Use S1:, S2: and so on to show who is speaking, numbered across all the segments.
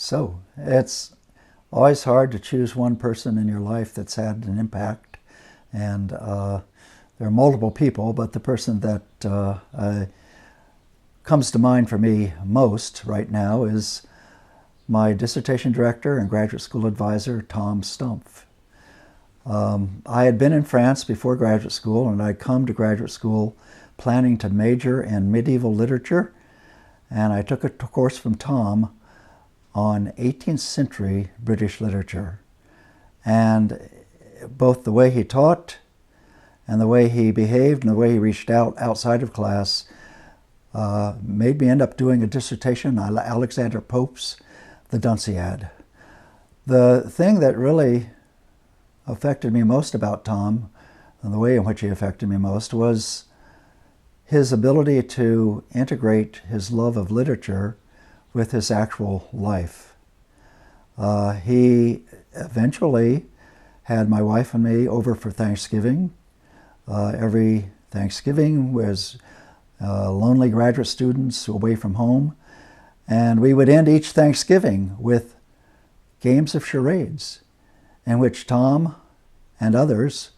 S1: So it's always hard to choose one person in your life that's had an impact. And there are multiple people, but the person that comes to mind for me most right now is my dissertation director and graduate school advisor, Tom Stumpf. I had been in France before graduate school, and I'd come to graduate school planning to major in medieval literature, and I took a course from Tom on 18th century British literature. And both the way he taught and the way he behaved and the way he reached out outside of class made me end up doing a dissertation on Alexander Pope's The Dunciad. The thing that really affected me most about Tom, and the way in which he affected me most, was his ability to integrate his love of literature with his actual life. He eventually had my wife and me over for Thanksgiving. Every Thanksgiving was lonely graduate students away from home, and we would end each Thanksgiving with games of charades in which Tom and others,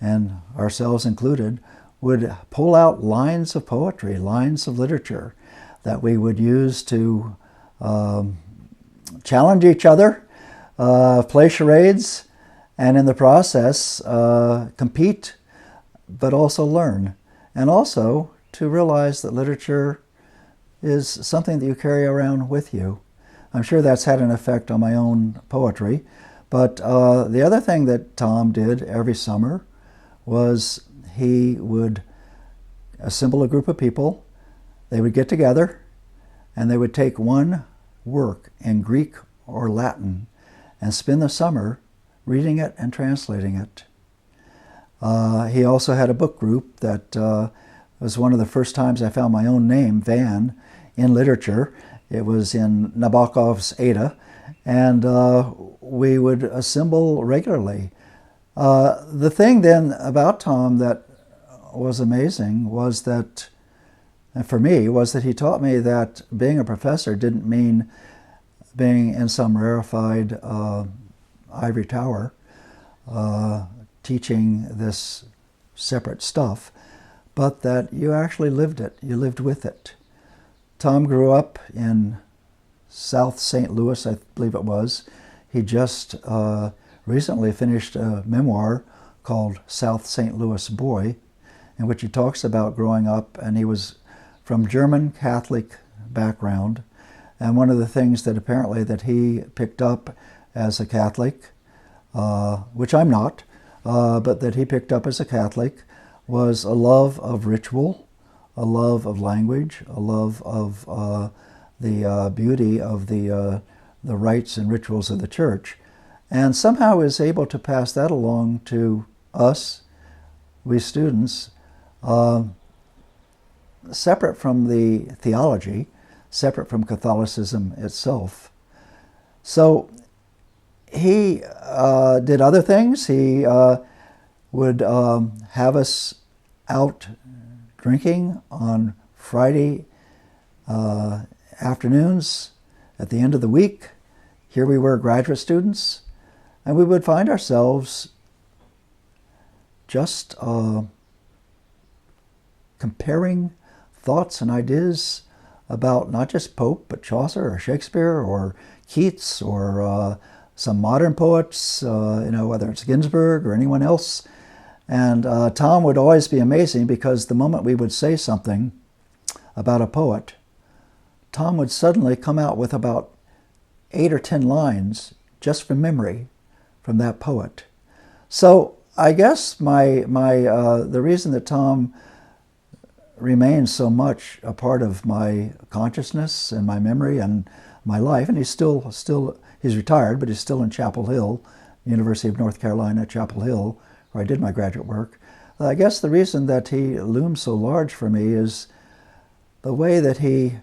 S1: and ourselves included, would pull out lines of poetry, lines of literature that we would use to challenge each other, play charades, and in the process compete, but also learn. And also to realize that literature is something that you carry around with you. I'm sure that's had an effect on my own poetry. But the other thing that Tom did every summer was he would assemble a group of people. They would get together and they would take one work in Greek or Latin and spend the summer reading it and translating it. He also had a book group that was one of the first times I found my own name, Van, in literature. It was in Nabokov's Ada, and we would assemble regularly. The thing then about Tom that was amazing was that, and for me, was that he taught me that being a professor didn't mean being in some rarefied ivory tower teaching this separate stuff, but that you actually lived it, you lived with it. Tom grew up in South St. Louis, I believe it was. He just recently finished a memoir called South St. Louis Boy, in which he talks about growing up, and he was from German Catholic background. And one of the things that apparently that he picked up as a Catholic, which I'm not, but that he picked up as a Catholic, was a love of ritual, a love of language, a love of the beauty of the rites and rituals of the church, and somehow is able to pass that along to us, we students, separate from the theology, separate from Catholicism itself. So he did other things. He would have us out drinking on Friday afternoons at the end of the week. Here we were, graduate students, and we would find ourselves just comparing thoughts and ideas about not just Pope, but Chaucer or Shakespeare or Keats or some modern poets, whether it's Ginsberg or anyone else. And Tom would always be amazing because the moment we would say something about a poet, Tom would suddenly come out with about 8 or 10 lines just from memory from that poet. So I guess the reason that Tom remains so much a part of my consciousness and my memory and my life, and he's retired, but he's still in Chapel Hill, University of North Carolina, Chapel Hill, where I did my graduate work. I guess the reason that he looms so large for me is the way that he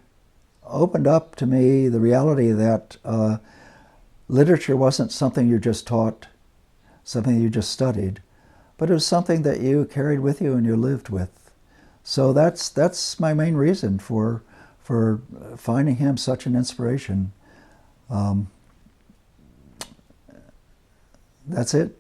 S1: opened up to me the reality that literature wasn't something you just taught, something you just studied, but it was something that you carried with you and you lived with. So that's my main reason for finding him such an inspiration. That's it.